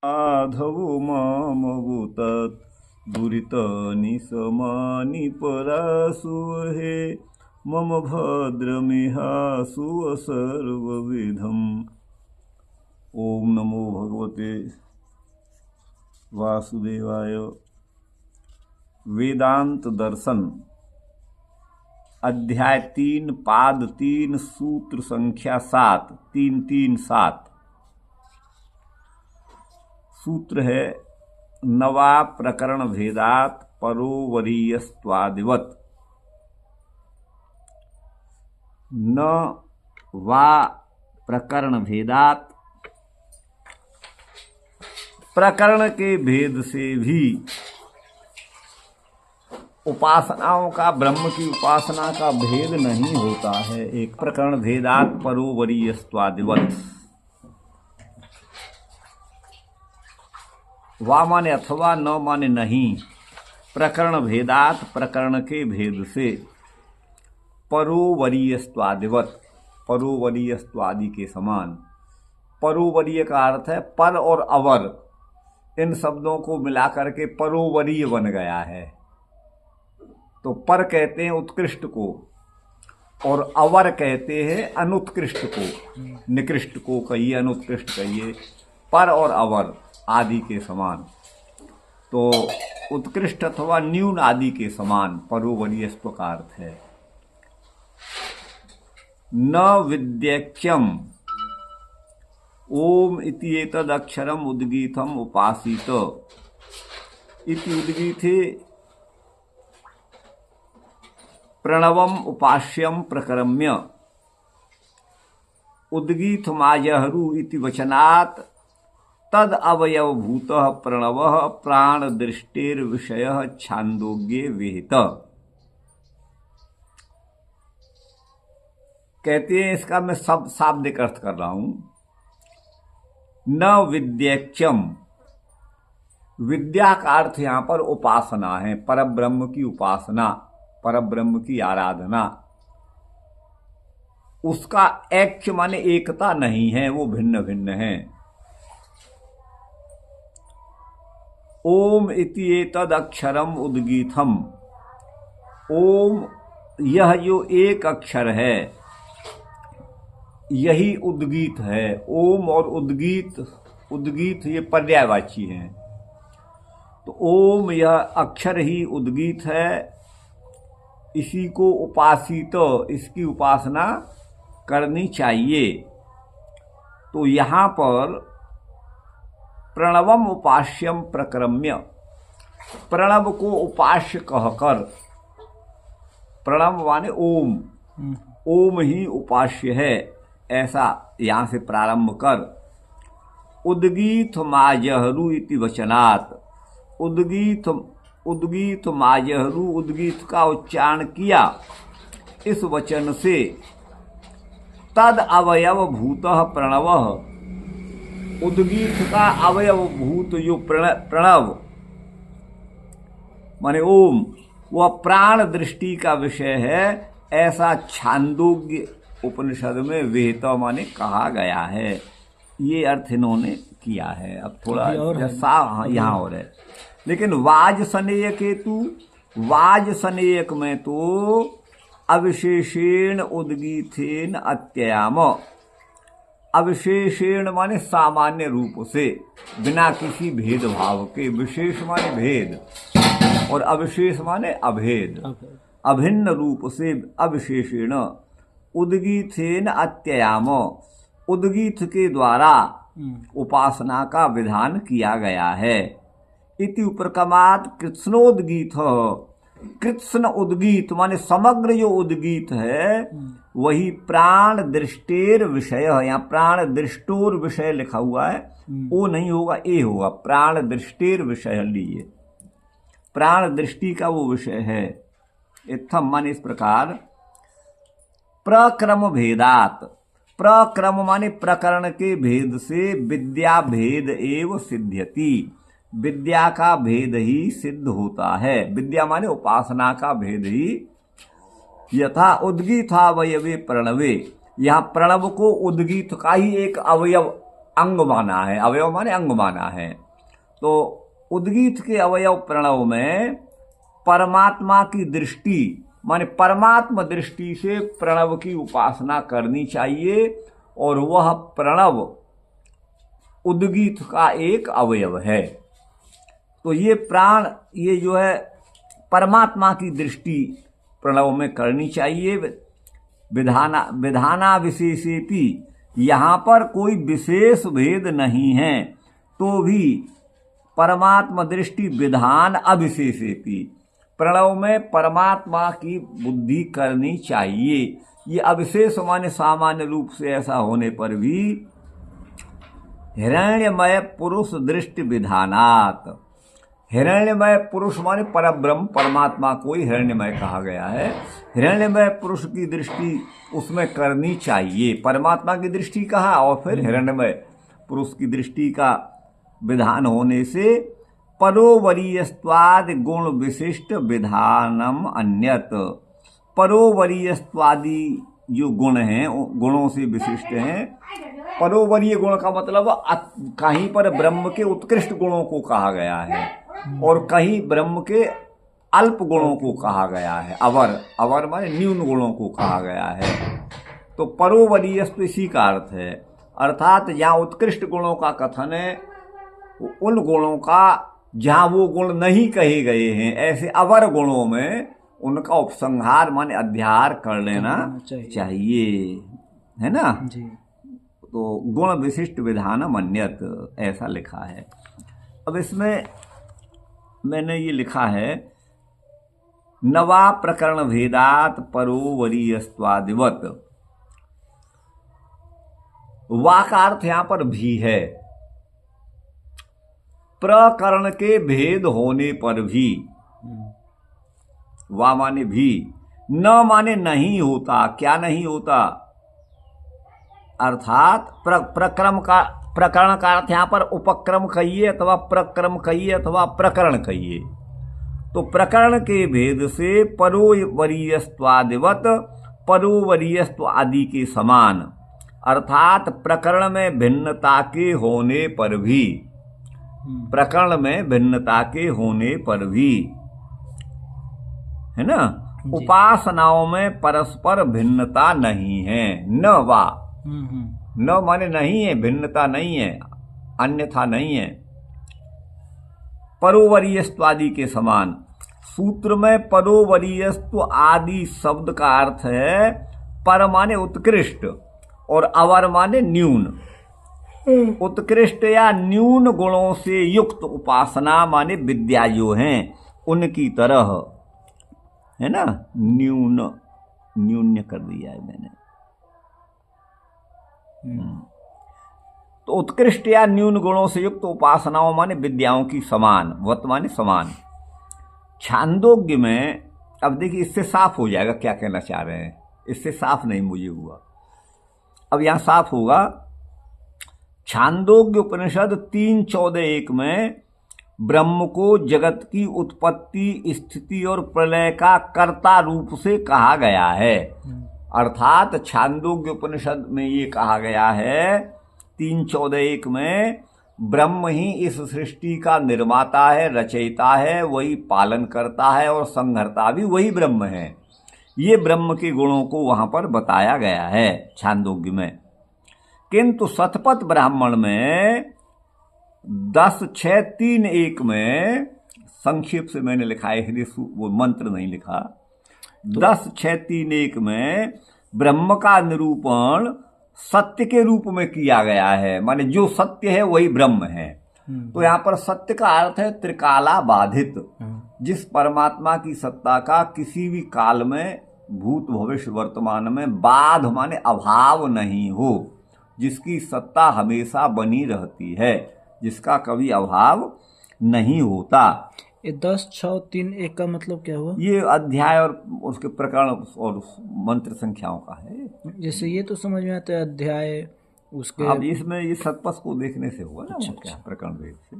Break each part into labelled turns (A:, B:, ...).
A: माधवो मामवुतत् दुरितनिशमानि परासु हे मम भद्रमिहासु सर्वविधम्। ओम नमो भगवते वासुदेवाय। वेदांत दर्शन अध्याय 3 पाद 3 सूत्र संख्या 7 337। सूत्र है नवा प्रकरण भेदात परोवरीयस्त्वादिवत। न वा प्रकरण भेदात, प्रकरण के भेद से भी उपासनाओं का, ब्रह्म की उपासना का भेद नहीं होता है। एक प्रकरण भेदात परोवरीयस्त्वादिवत। वा माने अथवा, न माने नहीं। प्रकरण भेदात, प्रकरण के भेद से। परोवरीयस्त्वादिवत, परोवरीयस्त्वादि के समान। परोवरीय का अर्थ है पर और अवर, इन शब्दों को मिलाकर के परोवरीय बन गया है। तो पर कहते हैं उत्कृष्ट को और अवर कहते हैं अनुत्कृष्ट को। निकृष्ट को कहिए, अनुत्कृष्ट कहिए, पर और अवर आदि के समान। तो उत्कृष्ट अथवा न्यून आदि के समान परोवरीयस्त्व का अर्थ है। न विद्यक्ष्यम ओम इति एतद् अक्षरम उद्गीतम उपासित इति उद्गीते प्रणवम उपास्यम प्रकरम्य उद्गीतमाजहरू इति वचनात् तद अवयवभूतः प्रणवः प्राण दृष्टेर विषयः छांदोग्ये विहित। कहते हैं, इसका मैं सब शाब्दिक अर्थ कर रहा हूं। न विद्यक्ष्यम, विद्या का अर्थ यहां पर उपासना है, परब्रह्म की उपासना, परब्रह्म की आराधना। उसका ऐक्य माने एकता नहीं है, वो भिन्न भिन्न है। ओम इति एतद् अक्षरम उद्गीतम, ओम यह जो एक अक्षर है यही उद्गीत है। ओम और उद्गीत, उद्गीत ये पर्यायवाची हैं। तो ओम यह अक्षर ही उद्गीत है, इसी को उपासित, इसकी उपासना करनी चाहिए। तो यहां पर प्रणवम उपास्यम प्रकरम्य, प्रणव को उपास्य कहकर, प्रणव माने ओम, ओम ही उपास्य है, ऐसा यहां से प्रारंभ कर। उद्गीत माजहरू इति वचनात्, उद्गीत माजहरू, उद्गीत का उच्चारण किया इस वचन से। तद अवयव भूतः प्रणवः, उद्गीत का अवयव भूत जो प्रणव माने ओम, वह प्राण दृष्टि का विषय है, ऐसा छांदोग्य उपनिषद में विहित माने कहा गया है। ये अर्थ इन्होंने किया है। अब थोड़ा यहाँ और है, लेकिन वाज सनेय केतु, वाज सनेयक में तो अविशेषेण उद्गीथेन अत्ययाम, अविशेषेण माने सामान्य रूप से, बिना किसी भेदभाव के। विशेष माने भेद और अविशेष माने अभेद, अभिन्न रूप से अविशेषेण। उद्गीथेन अत्ययाम, उद्गीत के द्वारा उपासना का विधान किया गया है। इति उपक्रमात् कृत्स्नोद्गीत, कृत्स्न उद्गीत माने समग्र जो उद्गीत है वही प्राण दृष्टेर विषय है। यहाँ प्राण दृष्टोर विषय लिखा हुआ है, वो नहीं होगा, ए होगा। प्राण दृष्टेर विषय लीजिए, प्राण दृष्टि का वो विषय है। इत्थम माने इस प्रकार। प्रक्रम भेदात, प्रक्रम माने प्रकरण के भेद से विद्या भेद एव सिद्ध्यति, विद्या का भेद ही सिद्ध होता है। विद्या माने उपासना का भेद ही। यथा उद्गीतावयवे प्रणवे, यहाँ प्रणव को उद्गीत का ही एक अवयव अंग माना है, अवयव माने अंग माना है। तो उद्गीत के अवयव प्रणव में परमात्मा की दृष्टि माने परमात्मा दृष्टि से प्रणव की उपासना करनी चाहिए, और वह प्रणव उद्गीत का एक अवयव है। तो ये प्राण, ये जो है परमात्मा की दृष्टि प्रणव में करनी चाहिए। विधाना विशेषेपि, यहाँ पर कोई विशेष भेद नहीं है, तो भी परमात्मा दृष्टि विधान अविशेषेपि, प्रणव में परमात्मा की बुद्धि करनी चाहिए। ये अविशेष माने सामान्य रूप से ऐसा होने पर भी हिरण्यमय पुरुष दृष्टि विधानात, हिरण्यमय पुरुष माने परब्रह्म परमात्मा को ही हिरण्यमय कहा गया है। हिरण्यमय पुरुष की दृष्टि उसमें करनी चाहिए, परमात्मा की दृष्टि कहा और फिर हिरण्यमय पुरुष की दृष्टि का विधान होने से परोवरीयस्त्वादि गुण विशिष्ट विधानम अन्यत, परोवरीयस्त्वादि जो गुण हैं गुणों से विशिष्ट हैं। परोवरीय गुण का मतलब कहीं पर ब्रह्म के उत्कृष्ट गुणों को कहा गया है और कहीं ब्रह्म के अल्प गुणों को कहा गया है, अवर माने न्यून गुणों को कहा गया है। तो परोवरीयस्त्व इसी का अर्थ है, अर्थात जहाँ उत्कृष्ट गुणों का कथन है उन गुणों का जहाँ वो गुण नहीं कहे गए हैं, ऐसे अवर गुणों में उनका उपसंहार माने अध्याहार कर लेना चाहिए, है ना जी। तो गुण विशिष्ट विधानम अन्यत ऐसा लिखा है। अब इसमें मैंने ये लिखा है नवा प्रकरण भेदात परोवरीयस्त्वादिवत, वा का अर्थ यहां पर भी है, प्रकरण के भेद होने पर भी, वा माने भी, न माने नहीं होता। क्या नहीं होता? अर्थात प्रकरण का अर्थ यहां पर उपक्रम कहिए अथवा प्रक्रम कहिए अथवा प्रकरण कहिए। तो प्रकरण के भेद से परोवरीयस्त्वादिवत, परोवरीयस्त्व आदि के समान, अर्थात प्रकरण में भिन्नता के होने पर भी, प्रकरण में भिन्नता के होने पर भी, है ना, उपासनाओं में परस्पर भिन्नता नहीं है। न वा, न माने नहीं है, भिन्नता नहीं है, अन्यथा नहीं है, परोवरीयस्त्व आदि के समान। सूत्र में परोवरीयस्त्व आदि शब्द का अर्थ है पर माने उत्कृष्ट और अवर माने न्यून। उत्कृष्ट या न्यून गुणों से युक्त उपासना माने विद्या जो हैं उनकी तरह, है ना, न्यून्य कर दिया है मैंने। तो उत्कृष्ट या न्यून गुणों से युक्त उपासनाओं माने विद्याओं की समान, वत माने समान। छांदोग्य में, अब देखिए इससे साफ हो जाएगा क्या कहना चाह रहे हैं, इससे साफ नहीं मुझे हुआ, अब यहां साफ होगा। छांदोग्य उपनिषद 3:14-1 में ब्रह्म को जगत की उत्पत्ति स्थिति और प्रलय का कर्ता रूप से कहा गया है। अर्थात छांदोग्य उपनिषद में ये कहा गया है 3:14-1 में, ब्रह्म ही इस सृष्टि का निर्माता है, रचयिता है, वही पालन करता है और संहर्ता भी वही ब्रह्म है। ये ब्रह्म के गुणों को वहां पर बताया गया है छांदोग्य में। किंतु शतपथ ब्राह्मण में 10:6-3-1 में, संक्षेप से मैंने लिखा है इसलिए वो मंत्र नहीं लिखा, 10:6-3-1 में ब्रह्म का निरूपण सत्य के रूप में किया गया है, माने जो सत्य है वही ब्रह्म है। तो यहाँ पर सत्य का अर्थ है त्रिकाला बाधित, जिस परमात्मा की सत्ता का किसी भी काल में, भूत भविष्य वर्तमान में बाध माने अभाव नहीं हो, जिसकी सत्ता हमेशा बनी रहती है, जिसका कभी अभाव नहीं होता।
B: ये 10:6-3-1 का मतलब क्या हुआ?
A: ये अध्याय और उसके प्रकरण और मंत्र संख्याओं का है।
B: जैसे ये तो समझ में आता है अध्याय उसके,
A: अब इसमें ये सतपथ को देखने से हुआ ना, क्या प्रकरण भेद से।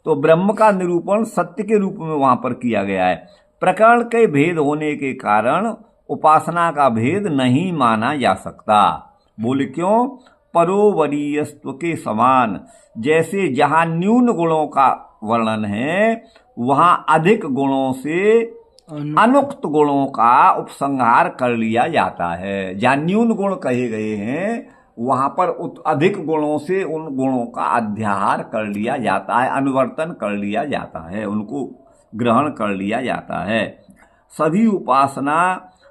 A: तो ब्रह्म का निरूपण सत्य के रूप में वहां पर किया गया है। प्रकरण के भेद होने के कारण उपासना का भेद नहीं माना जा सकता। बोले क्यों? परोवरीयस्त्व के समान। जैसे जहां न्यून गुणों का वर्णन है वहां अधिक गुणों से अनुक्त गुणों का उपसंहार कर लिया जाता है। जहां न्यून गुण कहे गए हैं वहां पर अधिक गुणों से उन गुणों का अध्याहार कर लिया जाता है, अनुवर्तन कर लिया जाता है, उनको ग्रहण कर लिया जाता है। सभी उपासना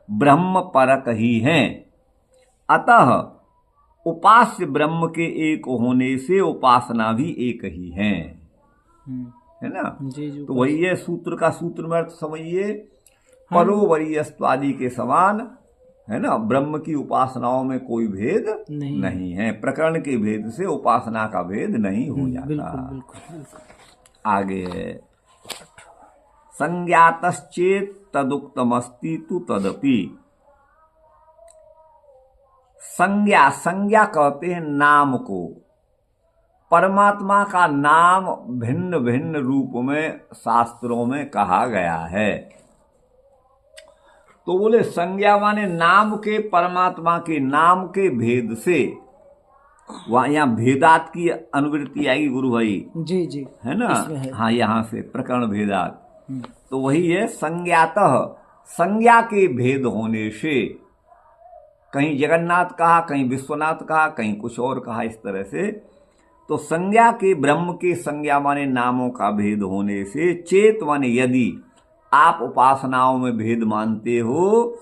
A: ब्रह्म परक ही हैं, अतः उपास्य ब्रह्म के एक होने से उपासना भी एक ही है ना।
B: जी
A: तो वही है सूत्र का सूत्र में अर्थ समझिए, परोवरीयस्त्व आदि के समान है ना। ब्रह्म की उपासनाओं में कोई भेद नहीं है, प्रकरण के भेद से उपासना का भेद नहीं हो जाता।
B: बिल्कुल।
A: आगे है संज्ञातश्चेत तदुक्तमस्ति तु तदपि। संज्ञा कहते हैं नाम को। परमात्मा का नाम भिन्न भिन्न रूप में शास्त्रों में कहा गया है। तो बोले संज्ञा माने नाम के, परमात्मा के नाम के भेद से। वहां यहाँ भेदात की अनुवृत्ति आएगी गुरु भाई।
B: जी
A: है ना। हाँ, यहाँ से प्रकरण भेदात। तो वही है संज्ञातः, संज्ञा के भेद होने से। कहीं जगन्नाथ कहा, कहीं विश्वनाथ कहा, कहीं कुछ और कहा, इस तरह से। तो संज्ञा के, ब्रह्म के संज्ञा माने नामों का भेद होने से, चेत माने यदि आप उपासनाओं में भेद मानते हो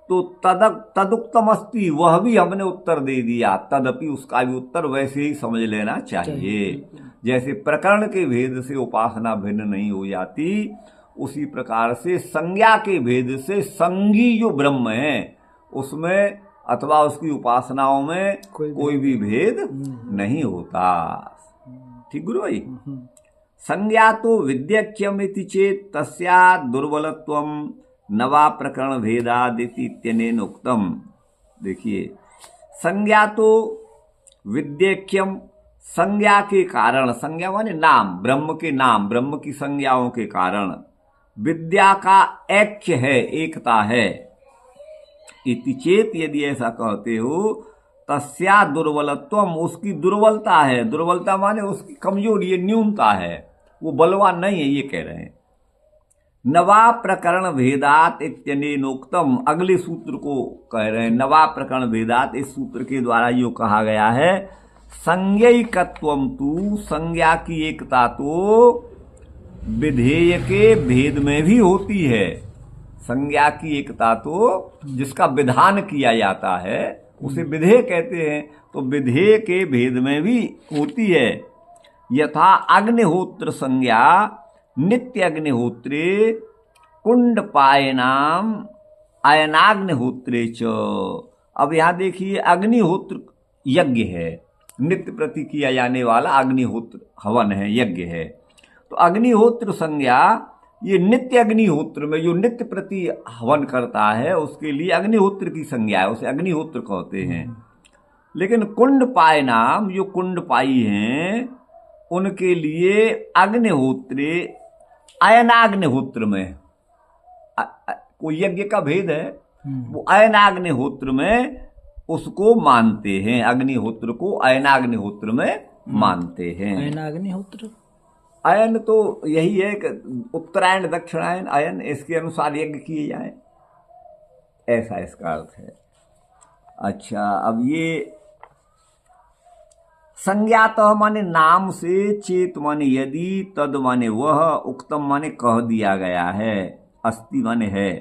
A: तो तदुक्तमस्ति, वह भी हमने उत्तर दे दिया। तदपि, उसका भी उत्तर वैसे ही समझ लेना चाहिए। जैसे प्रकरण के भेद से उपासना भिन्न नहीं हो जाती, उसी प्रकार से संज्ञा के भेद से संगी जो ब्रह्म है उसमें अथवा उसकी उपासनाओं में कोई भी भेद नहीं होता। ठीक गुरु भाई। संज्ञा तो विद्यक्ष्यमिति चेत तस्या दुर्बलत्वम नवा प्रकरण भेदादिति इत्यनेन उक्तम। देखिए, संज्ञा तो विद्यक्ष्यम, संज्ञा के कारण, संज्ञा माने नाम, ब्रह्म के नाम, ब्रह्म की संज्ञाओं के कारण विद्या का ऐक्य है, एकता है। इति चेत, यदि ऐसा कहते हो, तस्या दुर्बलत्वम, उसकी दुर्बलता है। दुर्बलता माने उसकी कमजोरी, ये न्यूनता है, वो बलवान नहीं है, ये कह रहे हैं। नवा प्रकरण भेदात इत्यनेनोक्तम, अगले सूत्र को कह रहे हैं। नवा प्रकरण भेदात, इस सूत्र के द्वारा यो कहा गया है। संज्ञैकत्वम तु, संज्ञा की एकता तो विधेय के भेद में भी होती है। संज्ञा की एकता तो जिसका विधान किया जाता है उसे विधेय कहते हैं, तो विधेय के भेद में भी होती है। यथा अग्निहोत्र संज्ञा नित्य अग्निहोत्रे कुंडपायनाम अयनाग्निहोत्रे च। अब यहां देखिए, अग्निहोत्र यज्ञ है, नित्य प्रति किया जाने वाला अग्निहोत्र हवन है, यज्ञ है। तो अग्निहोत्र संज्ञा, ये नित्य अग्निहोत्र में जो नित्य प्रति हवन करता है उसके लिए अग्निहोत्र की संज्ञा है, उसे अग्निहोत्र कहते हैं। लेकिन कुंडपाय नाम, जो कुंडपाई हैं, उनके लिए अग्निहोत्रे अयनाग्निहोत्र में कोई यज्ञ का भेद है, वो अयनाग्निहोत्र में उसको मानते हैं, अग्निहोत्र को अयनाग्निहोत्र में मानते हैं।
B: अयनाग्निहोत्र,
A: अयन तो यही है कि उत्तरायण दक्षिणायन, अयन इसके अनुसार यज्ञ किए जाए, ऐसा इसका अर्थ है। अच्छा, अब ये संज्ञात माने नाम से, चेत माने यदि, तद माने वह, उक्तम माने कह दिया गया है, अस्ति माने है,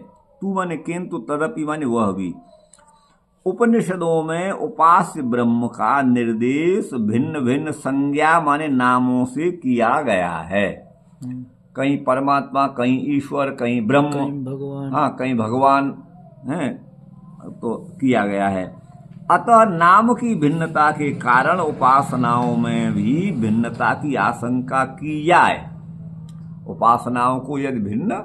A: तू माने किंतु, तदपि माने वह भी। उपनिषदों में उपास्य ब्रह्म का निर्देश भिन्न भिन्न संज्ञा माने नामों से किया गया है। कहीं परमात्मा, कहीं ईश्वर, कहीं ब्रह्म,
B: कहीं भगवान,
A: हाँ कहीं भगवान है, तो किया गया है। अतः नाम की भिन्नता के कारण उपासनाओं में भी भिन्नता की आशंका की जाए। उपासनाओं को यदि भिन्न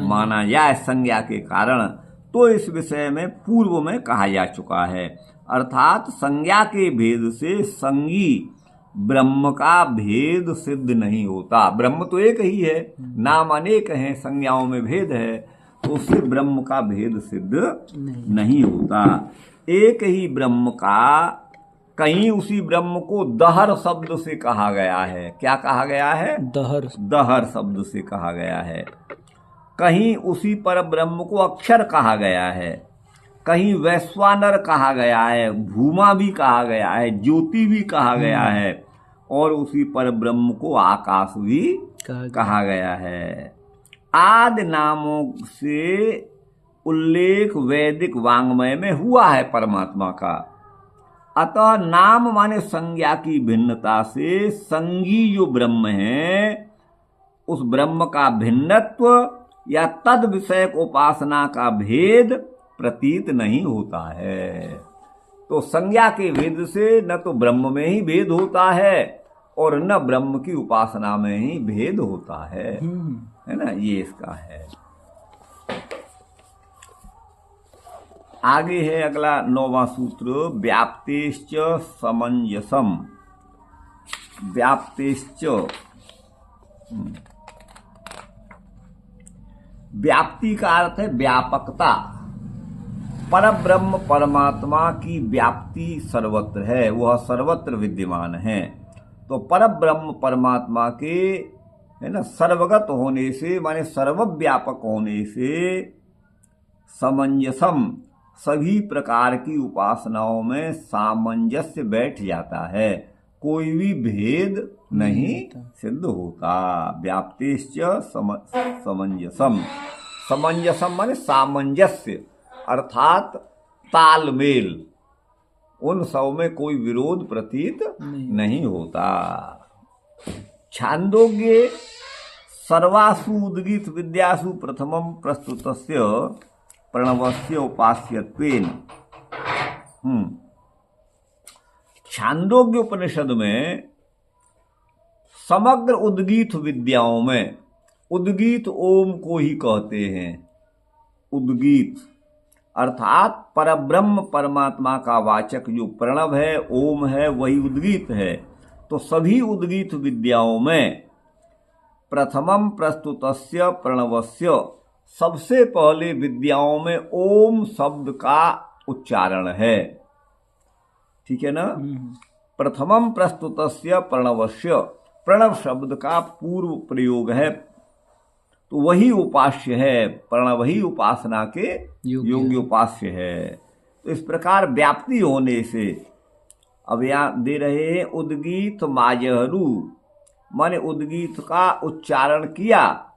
A: माना जाए संज्ञा के कारण, तो इस विषय में पूर्व में कहा जा चुका है। अर्थात संज्ञा के भेद से संगी ब्रह्म का भेद सिद्ध नहीं होता। ब्रह्म तो एक ही है, नाम अनेक हैं, संज्ञाओं में भेद है, तो उससे ब्रह्म का भेद सिद्ध नहीं होता। एक ही ब्रह्म का कहीं उसी ब्रह्म को दहर शब्द से कहा गया है। क्या कहा गया है?
B: दहर।
A: दहर शब्द से कहा गया है। कहीं उसी पर ब्रह्म को अक्षर कहा गया है, कहीं वैश्वानर कहा गया है, भूमा भी कहा गया है, ज्योति भी कहा गया है, और उसी पर ब्रह्म को आकाश भी कहा गया है। आदि नामों से उल्लेख वैदिक वांग्मय में हुआ है परमात्मा का। अतः नाम माने संज्ञा की भिन्नता से संगी जो ब्रह्म है उस ब्रह्म का भिन्नत्व या तद विषयक उपासना का भेद प्रतीत नहीं होता है। तो संज्ञा के भेद से न तो ब्रह्म में ही भेद होता है और न ब्रह्म की उपासना में ही भेद होता है ना, ये इसका है। आगे है अगला 9वां सूत्र, व्याप्तेश्च समंजसम। व्याप्तेश्च, व्याप्ति का अर्थ है व्यापकता। परब्रह्म परमात्मा की व्याप्ति सर्वत्र है, वह सर्वत्र विद्यमान है। तो परब्रह्म परमात्मा के है ना सर्वगत होने से माने सर्वव्यापक होने से समंजसम सभी प्रकार की उपासनाओं में सामंजस्य बैठ जाता है, कोई भी भेद नहीं सिद्ध होता। व्याप्तिश्च समंजसम। समंजसम माने सामंजस्य अर्थात तालमेल, उन सब में कोई विरोध प्रतीत नहीं होता। छांदोग्ये सर्वासु उद्गीत विद्यासु प्रथमं प्रस्तुतस्य प्रणवस्य उपास्यत्वेन। छांदोग्य उपनिषद में समग्र उद्गीत विद्याओं में उद्गीत ओम को ही कहते हैं। उद्गीत अर्थात परब्रह्म परमात्मा का वाचक जो प्रणव है, ओम है, वही उद्गीत है। तो सभी उद्गीत विद्याओं में प्रथमम प्रस्तुतस्य प्रणवस्य, सबसे पहले विद्याओं में ओम शब्द का उच्चारण है। ठीक है ना। प्रथमम प्रस्तुतस्य प्रणवस्य, प्रणव शब्द का पूर्व प्रयोग है, तो वही उपास्य है। प्रणव ही उपासना के योग्य उपास्य है। तो इस प्रकार व्याप्ति होने से अब यहाँ दे रहे हैं उद्गीत माजहरू, माने उद्गीत का उच्चारण किया।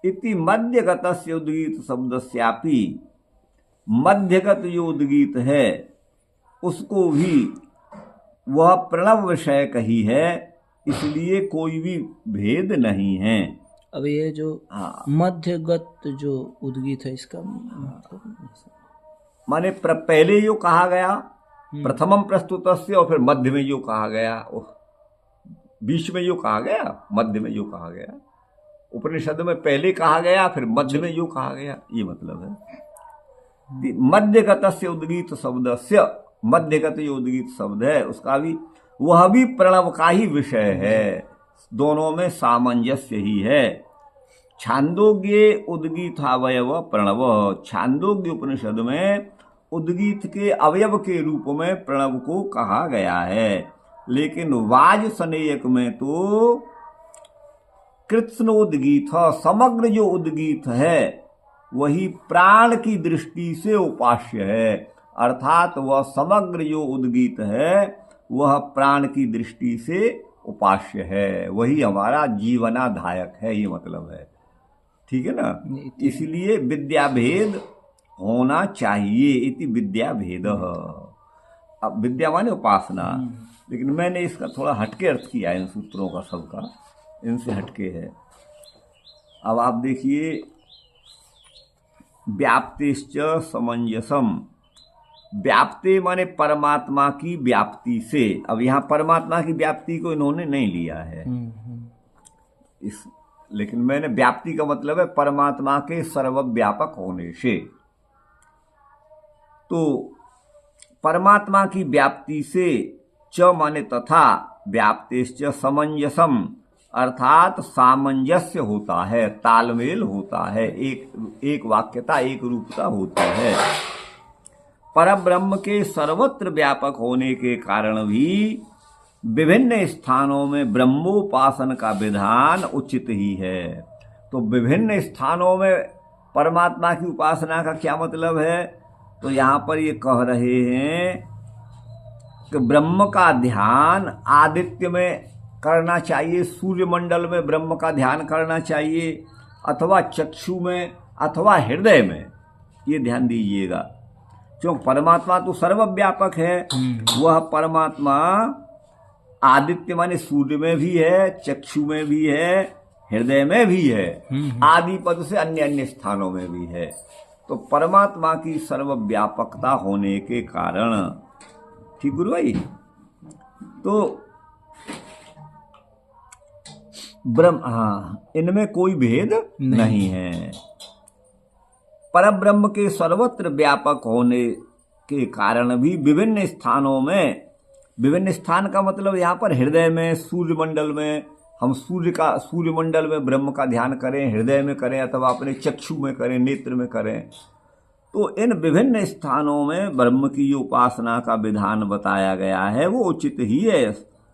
A: इति मध्यगतस्य उद्गीत शब्दस्यापि, मध्यगत जो उद्गीत है उसको भी वह प्रणव विषयक ही है, इसलिए कोई भी भेद नहीं है।
B: अब ये जो मध्यगत जो उद्गीत है इसका
A: माने पहले जो कहा गया प्रथमम प्रस्तुतस्य, और फिर मध्य में जो कहा गया, बीच में जो कहा गया, मध्य में जो कहा गया। उपनिषद में पहले कहा गया फिर मध्य में जो कहा गया, ये मतलब है। मध्यगतस्य उद्गीत शब्दस्य, मध्यगत जो उद्गीत शब्द है उसका भी वह भी प्रणव का ही विषय है, दोनों में सामंजस्य ही है। छांदोग्ये उद्गीतावयव प्रणव, छांदोग्य उपनिषद में उद्गीत के अवयव के रूप में प्रणव को कहा गया है। लेकिन वाजसनेयक में तो कृत्स्नोद्गीत, समग्र जो उद्गीत है वही प्राण की दृष्टि से उपास्य है, अर्थात वह समग्र जो उद्गीत है वह प्राण की दृष्टि से उपास्य है, वही हमारा जीवनाधायक है, ये मतलब है। ठीक है ना। इसलिए विद्या भेद होना चाहिए, इति विद्या भेद। अब विद्या माने उपासना, लेकिन मैंने इसका थोड़ा हटके अर्थ किया इन सूत्रों का, सबका इनसे हटके है। अब आप देखिए, व्याप्तिश्च समंजसम। व्याप्ति माने परमात्मा की व्याप्ति से। अब यहाँ परमात्मा की व्याप्ति को इन्होंने नहीं लिया है इस, लेकिन मैंने व्याप्ति का मतलब है परमात्मा के सर्वव्यापक होने से। तो परमात्मा की व्याप्ति से च माने तथा, व्याप्तिश्च समंजसम अर्थात सामंजस्य होता है, तालमेल होता है, एक वाक्यता, एक रूपता होती है। परब्रह्म के सर्वत्र व्यापक होने के कारण भी विभिन्न स्थानों में ब्रह्मोपासन का विधान उचित ही है। तो विभिन्न स्थानों में परमात्मा की उपासना का क्या मतलब है? तो यहाँ पर ये कह रहे हैं कि ब्रह्म का ध्यान आदित्य में करना चाहिए, सूर्यमंडल में ब्रह्म का ध्यान करना चाहिए, अथवा चक्षु में अथवा हृदय में। ये ध्यान दीजिएगा, क्योंकि परमात्मा तो सर्वव्यापक है। वह परमात्मा आदित्य माने सूर्य में भी है, चक्षु में भी है, हृदय में भी है, आदि पद से अन्य अन्य स्थानों में भी है। तो परमात्मा की सर्वव्यापकता होने के कारण, ठीक गुरु भाई, तो इनमें कोई भेद नहीं है। परब्रह्म के सर्वत्र व्यापक होने के कारण भी विभिन्न स्थानों में, विभिन्न स्थान का मतलब यहाँ पर हृदय में, सूर्यमंडल में, हम सूर्यमंडल में ब्रह्म का ध्यान करें, हृदय में करें अथवा अपने चक्षु में करें, नेत्र में करें, तो इन विभिन्न स्थानों में ब्रह्म की जो उपासना का विधान बताया गया है वो उचित ही है,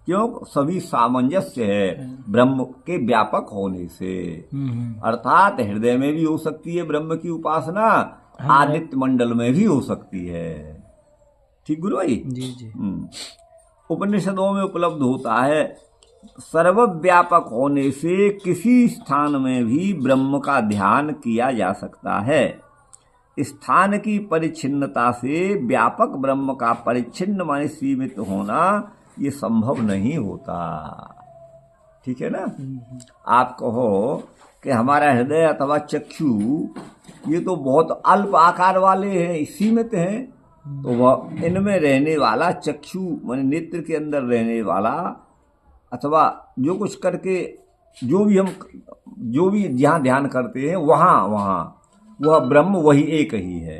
A: क्यों? सभी सामंजस्य है ब्रह्म के व्यापक होने से। अर्थात हृदय में भी हो सकती है ब्रह्म की उपासना, आदित्य मंडल में भी हो सकती है। ठीक गुरु भाई?
B: जी जी।
A: उपनिषदों में उपलब्ध होता है, सर्वव्यापक होने से किसी स्थान में भी ब्रह्म का ध्यान किया जा सकता है। स्थान की परिच्छिन्नता से व्यापक ब्रह्म का परिच्छिन्न माने सीमित होना ये संभव नहीं होता। ठीक है ना? आप कहो कि हमारा हृदय अथवा चक्षु ये तो बहुत अल्प आकार वाले हैं, सीमित हैं, तो वह इनमें रहने वाला चक्षु माने नेत्र के अंदर रहने वाला, अथवा जो कुछ करके जो भी जहाँ ध्यान करते हैं वहाँ वह ब्रह्म वही एक ही है।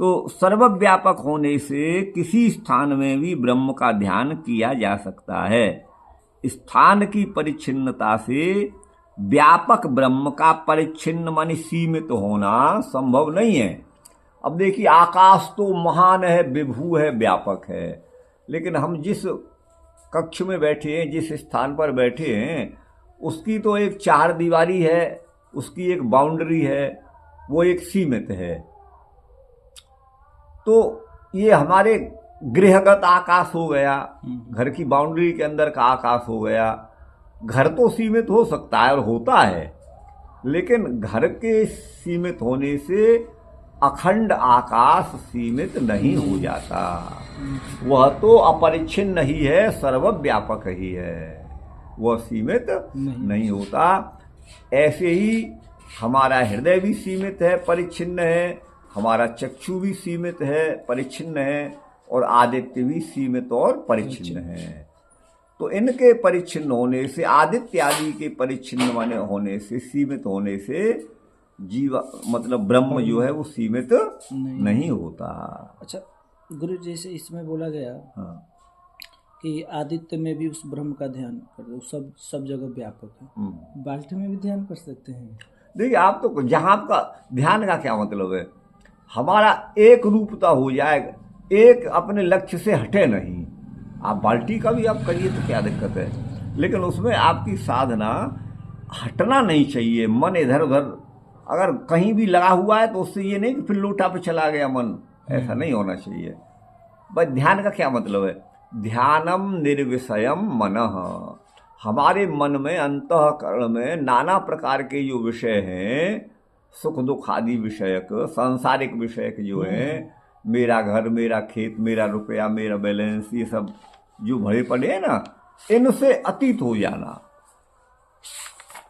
A: तो सर्वव्यापक होने से किसी स्थान में भी ब्रह्म का ध्यान किया जा सकता है। स्थान की परिच्छिन्नता से व्यापक ब्रह्म का परिच्छिन्न माने सीमित होना संभव नहीं है। अब देखिए, आकाश तो महान है, विभू है, व्यापक है, लेकिन हम जिस कक्ष में बैठे हैं, जिस स्थान पर बैठे हैं, उसकी तो एक चार दीवारी है, उसकी एक बाउंड्री है, वो एक सीमित है। तो ये हमारे गृहगत आकाश हो गया, घर की बाउंड्री के अंदर का आकाश हो गया। घर तो सीमित हो सकता है और होता है, लेकिन घर के सीमित होने से अखंड आकाश सीमित नहीं हो जाता। वह तो अपरिच्छिन्न ही है, सर्वव्यापक ही है, वह सीमित नहीं होता। ऐसे ही हमारा हृदय भी सीमित है, परिच्छिन्न है, हमारा चक्षु भी सीमित है, परिच्छिन्न है, और आदित्य भी सीमित और परिच्छिन्न है। तो इनके परिच्छिन्न होने से, आदित्य आदि के परिच्छिन्न माने होने से, सीमित होने से जीव मतलब ब्रह्म जो है वो सीमित नहीं होता।
B: अच्छा गुरु, जैसे इसमें बोला गया
A: हाँ,
B: कि आदित्य में भी उस ब्रह्म का ध्यान कर दो, सब जगह व्यापक है, बाल्टी में भी ध्यान कर सकते हैं।
A: देखिए, आप तो जहाँ आपका ध्यान का क्या मतलब है, हमारा एक रूपता हो जाए, एक अपने लक्ष्य से हटे नहीं। आप बाल्टी का भी आप करिए तो क्या दिक्कत है, लेकिन उसमें आपकी साधना हटना नहीं चाहिए। मन इधर उधर अगर कहीं भी लगा हुआ है तो उससे ये नहीं कि फिर लोटा पे चला गया मन, ऐसा नहीं होना चाहिए। बस ध्यान का क्या मतलब है, ध्यानम निर्विषयम मनः। हमारे मन में, अंतःकरण में नाना प्रकार के जो विषय हैं, सुख दुख आदि विषयक, सांसारिक विषयक जो हैं, मेरा घर, मेरा खेत, मेरा रुपया, मेरा बैलेंस, ये सब जो भरे पड़े हैं ना, इनसे अतीत हो जाना,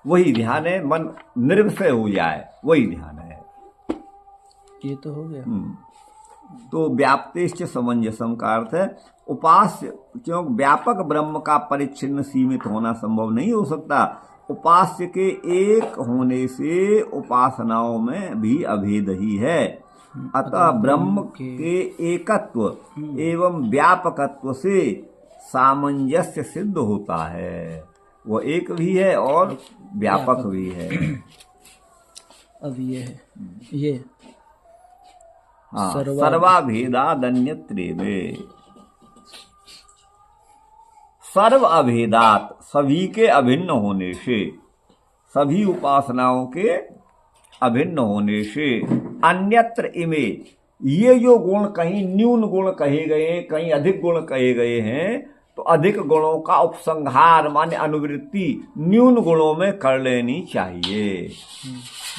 A: वही ध्यान है। मन निर्विषय हो जाए, वही ध्यान है।
B: ये तो हो गया।
A: तो व्याप्तेश्च समंजसम का अर्थ है उपास्य, क्यों व्यापक ब्रह्म का परिच्छिन्न सीमित होना संभव नहीं हो सकता। उपास्य के एक होने से उपासनाओं में भी अभेद ही है। अतः ब्रह्म के एकत्व एवं व्यापकत्व से सामंजस्य सिद्ध होता है। वो एक भी है और व्यापक भी है।
B: अब ये है, ये
A: हाँ, सर्वाभेदादन्यत्रेवे। सर्व अभेदात, सभी के अभिन्न होने से, सभी उपासनाओं के अभिन्न होने से, अन्यत्र इमे, ये जो गुण कहीं न्यून गुण कहे गए, कहीं अधिक गुण कहे गए हैं, तो अधिक गुणों का उपसंहार माने अनुवृत्ति न्यून गुणों में कर लेनी चाहिए।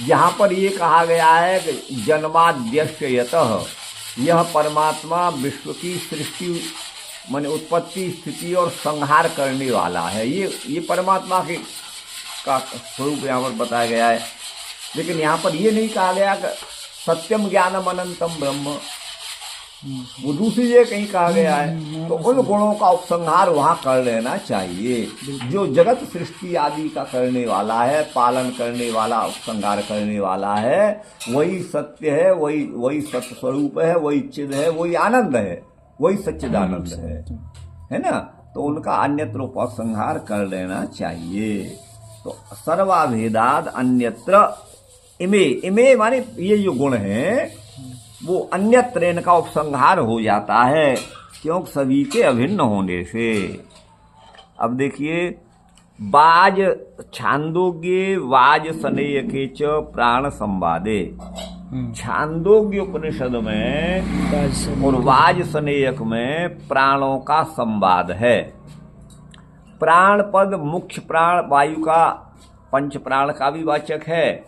A: यहाँ पर ये कहा गया है कि जन्माद्यश्यतः, यह परमात्मा विश्व की सृष्टि माने उत्पत्ति स्थिति और संहार करने वाला है। ये परमात्मा के का स्वरूप यहाँ पर बताया गया है। लेकिन यहाँ पर ये नहीं कहा गया कि सत्यम ज्ञानम अनंतम ब्रह्म, वो दूसरी जगह कहीं कहा गया है। तो उन गुणों का उपसंहार वहाँ कर लेना चाहिए। जो जगत सृष्टि आदि का करने वाला है, पालन करने वाला, उपसंहार करने वाला है, वही सत्य है, वही सत्य स्वरूप है, वही चिद है, वही आनंद है, वही सच्चिदानंद है ना। तो उनका अन्यत्र उपसंहार कर लेना चाहिए। तो सर्वाभेदाद अन्यत्र इमे माने ये जो गुण है वो अन्यत्र इनका उपसंहार हो जाता है, क्योंकि सभी के अभिन्न होने से। अब देखिए, वाज छांदोग्ये वाज सनेय के च प्राण संवादे। छांदोग्य उपनिषद में और वाज सनेयक में प्राणों का संवाद है। प्राण पद मुख्य प्राण वायु का, पंच प्राण का भी वाचक है,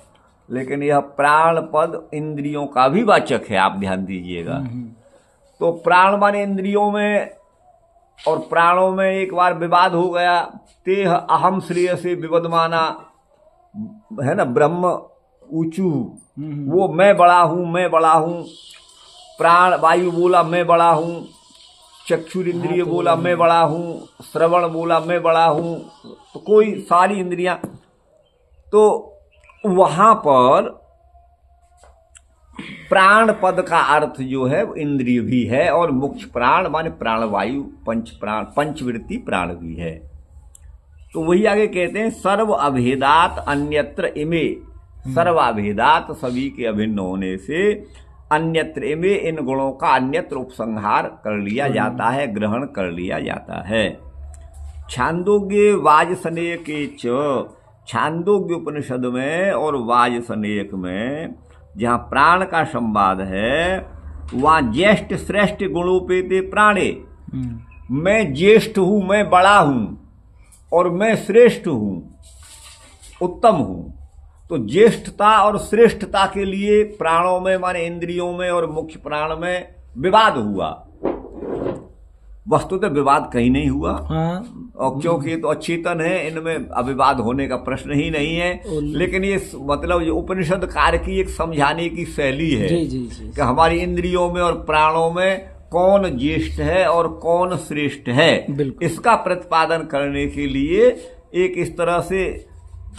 A: लेकिन यह प्राण पद इंद्रियों का भी वाचक है, आप ध्यान दीजिएगा। तो प्राण माने इंद्रियों में और प्राणों में एक बार विवाद हो गया। तेह अहम श्रेय से विवदमाना है ना, ब्रह्म ऊंचू, वो मैं बड़ा हूं। प्राण वायु बोला मैं बड़ा हूं, चक्षुर इंद्रिय बोला मैं बड़ा हूं, श्रवण बोला मैं बड़ा हूं, तो कोई सारी इंद्रियां। तो वहां पर प्राण पद का अर्थ जो है इंद्रिय भी है, और मुख्य प्राण माने प्राणवायु, पंचवृत्ति प्राण भी है। तो वही आगे कहते हैं सर्व अभेदात अन्यत्र इमे, सर्वाभेदात सभी के अभिन्न होने से, अन्यत्र इमे इन गुणों का अन्यत्र उपसंहार कर लिया जाता है, ग्रहण कर लिया जाता है। छांदोग्य वाजसनेय के च, छांदोग्य उपनिषद में और वाजसनेयक में जहाँ प्राण का संवाद है, वहाँ ज्येष्ठ श्रेष्ठ गुणोपेते प्राणे, मैं ज्येष्ठ हूँ, मैं बड़ा हूँ, और मैं श्रेष्ठ हूँ, उत्तम हूँ। तो ज्येष्ठता और श्रेष्ठता के लिए प्राणों में माने इंद्रियों में और मुख्य प्राण में विवाद हुआ। वस्तुतः विवाद कहीं नहीं हुआ, और क्योंकि ये तो अचेतन है, इनमें अविवाद होने का प्रश्न ही नहीं है। लेकिन ये मतलब जो उपनिषद कार्य की एक समझाने की शैली है कि हमारी इंद्रियों में और प्राणों में कौन ज्येष्ठ है और कौन श्रेष्ठ है, इसका प्रतिपादन करने के लिए एक इस तरह से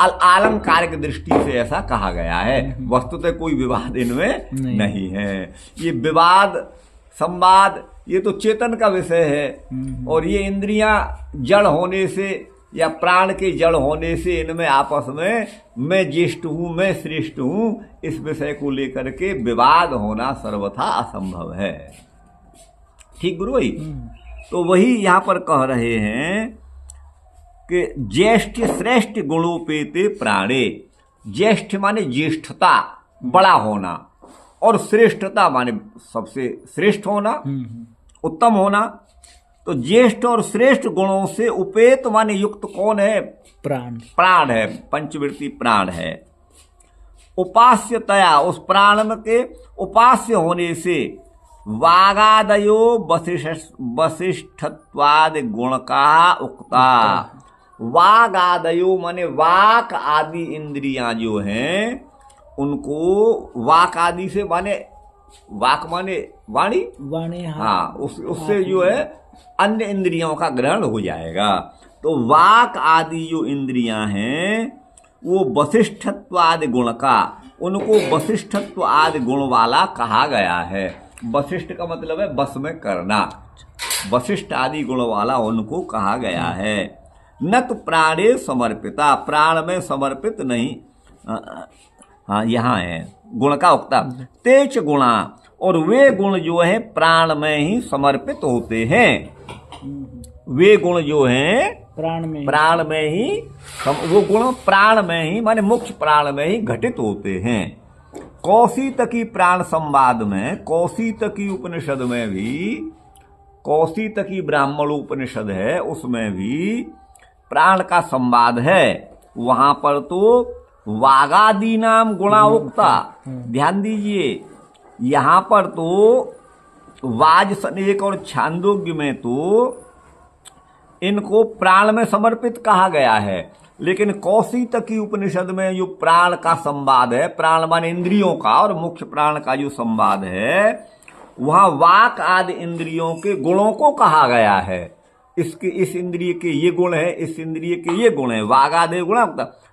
A: अलंकारिक दृष्टि से ऐसा कहा गया है। वस्तुतः कोई विवाद इनमें नहीं है। ये विवाद संवाद ये तो चेतन का विषय है, और ये इंद्रियां जड़ होने से या प्राण के जड़ होने से इनमें आपस में मैं ज्येष्ठ हूं, मैं श्रेष्ठ हूं, इस विषय को लेकर के विवाद होना सर्वथा असंभव है। ठीक गुरु भाई। तो वही यहाँ पर कह रहे हैं कि ज्येष्ठ श्रेष्ठ गुणोपेते प्राणे। ज्येष्ठ माने ज्येष्ठता, बड़ा होना, और श्रेष्ठता माने सबसे श्रेष्ठ होना, उत्तम होना। तो ज्येष्ठ और श्रेष्ठ गुणों से उपेत माने युक्त कौन है? प्राण है, पंचवृत्ति प्राण है। उपास्यतया, उस प्राण के उपास्य होने से वागादयो वशिष्ठत्वाद गुण का उक्ता। वागादयो माने वाक आदि इंद्रियां जो हैं उनको, वाक आदि से माने वाक माने वाणी, हाँ, उससे जो है अन्य इंद्रियों का ग्रहण हो जाएगा। तो वाक आदि जो इंद्रियां हैं वो वशिष्ठत्व आदि गुण का, उनको वशिष्ठत्व आदि गुण वाला कहा गया है। वशिष्ठ का मतलब है बस में करना, वशिष्ठ आदि गुण वाला उनको कहा गया है। न तो प्राणे समर्पिता, प्राण में समर्पित नहीं, हाँ यहाँ है गुण का उक्ता। तेज गुणा, और वे गुण जो हैं प्राण में ही समर्पित होते हैं। वे गुण जो हैं प्राण में ही वो गुण प्राण में ही माने मुख्य प्राण में ही घटित होते हैं। कौशितकी प्राण संवाद में, कौशितकी उपनिषद में भी, कौशितकी ब्राह्मण उपनिषद है उसमें भी प्राण का संवाद है। वहां पर तो वागादि नाम गुणा उक्ता, ध्यान दीजिए, यहां पर तो वाजसनेक और छांदोग्य में तो इनको प्राण में समर्पित कहा गया है, लेकिन कौशितकी उपनिषद में जो प्राण का संवाद है, प्राण माने इंद्रियों का और मुख्य प्राण का जो संवाद है, वहां वाक आदि इंद्रियों के गुणों को कहा गया है। इसके इस इंद्रिय के ये गुण है, इस इंद्रिय के ये गुण है, वागादि गुण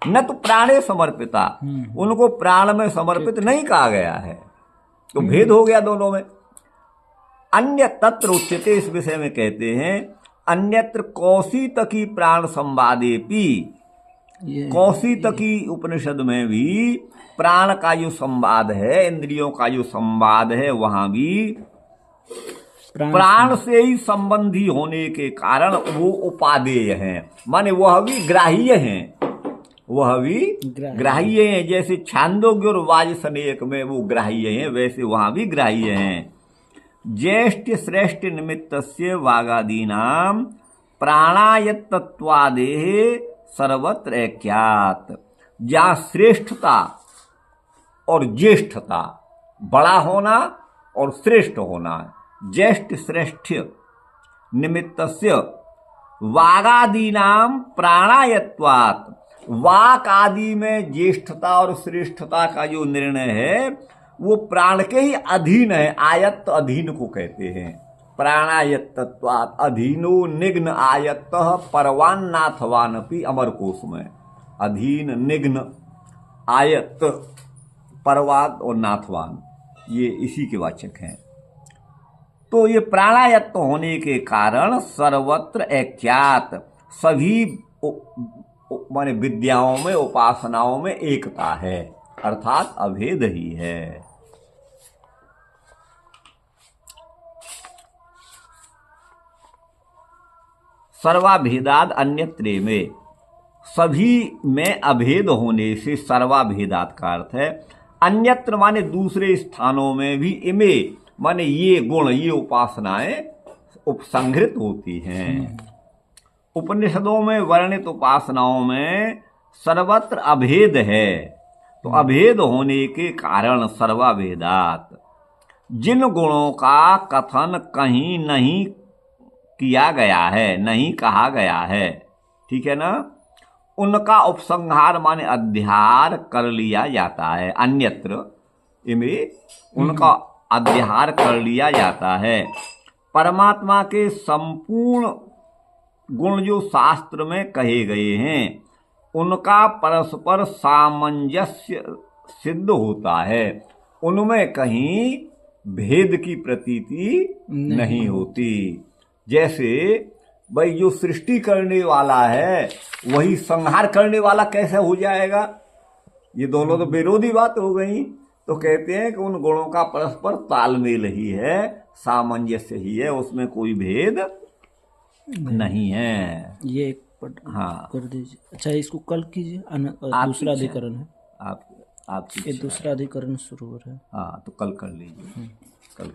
A: न तो प्राणे समर्पिता, उनको प्राण में समर्पित नहीं कहा गया है। तो भेद हो गया दोनों में। अन्य तत्र उच्यते, इस विषय में कहते हैं अन्यत्र कौशितकी प्राण संवादेपि, कौशितकी उपनिषद में भी प्राण का जो संवाद है, इंद्रियों का जो संवाद है, वहां भी प्राण से ही संबंधी होने के कारण वो उपादेय हैं, माने वह भी ग्राह्य हैं, वह भी ग्राह्य हैं। जैसे छांदोग्य और वाजसनेक में वो ग्राह्य हैं, वैसे वहां भी ग्राह्य हैं। ज्येष्ठ श्रेष्ठ निमित्तस्य वागादीनां प्राणायतत्वादेः सर्वत्र ऐक्यात्। जहाँ श्रेष्ठता और ज्येष्ठता, बड़ा होना और श्रेष्ठ होना, ज्येष्ठ श्रेष्ठ निमित्तस्य वागादीनां प्राणायत्वात्, वाक आदि में ज्येष्ठता और श्रेष्ठता का जो निर्णय है वो प्राण के ही अधीन है। आयत्त अधीन को कहते हैं। प्राणायत्तत्वात् अधीनो निग्न आयत्तः परवान्नाथवानपि, अमरकोश में अधीन, निग्न, आयत्त, परवान और नाथवान, ये इसी के वाचक हैं। तो ये प्राणायत्त होने के कारण सर्वत्र ऐक्यात, सभी माने विद्याओं में, उपासनाओं में एकता है, अर्थात अभेद ही है। सर्वाभेदाद अन्यत्रे में, सभी में अभेद होने से सर्वाभेदात का अर्थ है अन्यत्र माने दूसरे स्थानों में भी इमे माने ये गुण, ये उपासनाएं उपसंहृत होती हैं। उपनिषदों में वर्णित उपासनाओं में सर्वत्र अभेद है, तो अभेद होने के कारण सर्वाभेदात, जिन गुणों का कथन कहीं नहीं किया गया है, नहीं कहा गया है, ठीक है ना, उनका उपसंहार माने अध्यार कर लिया जाता है। अन्यत्र इनमें उनका अध्यार कर लिया जाता है। परमात्मा के संपूर्ण गुण जो शास्त्र में कहे गए हैं उनका परस्पर सामंजस्य सिद्ध होता है, उनमें कहीं भेद की प्रतीति नहीं होती। जैसे भाई जो सृष्टि करने वाला है वही संहार करने वाला कैसे हो जाएगा? ये दोनों तो विरोधी बात हो गई। तो कहते हैं कि उन गुणों का परस्पर तालमेल ही है, सामंजस्य ही है, उसमें कोई भेद नहीं है।
B: ये एक
A: हाँ
B: कर दीजिए। अच्छा, इसको कल कीजिए। दूसरा अधिकरण है,
A: आप
B: ये दूसरा अधिकरण शुरू हो रहा है।
A: हाँ, तो कल कर लीजिए, कल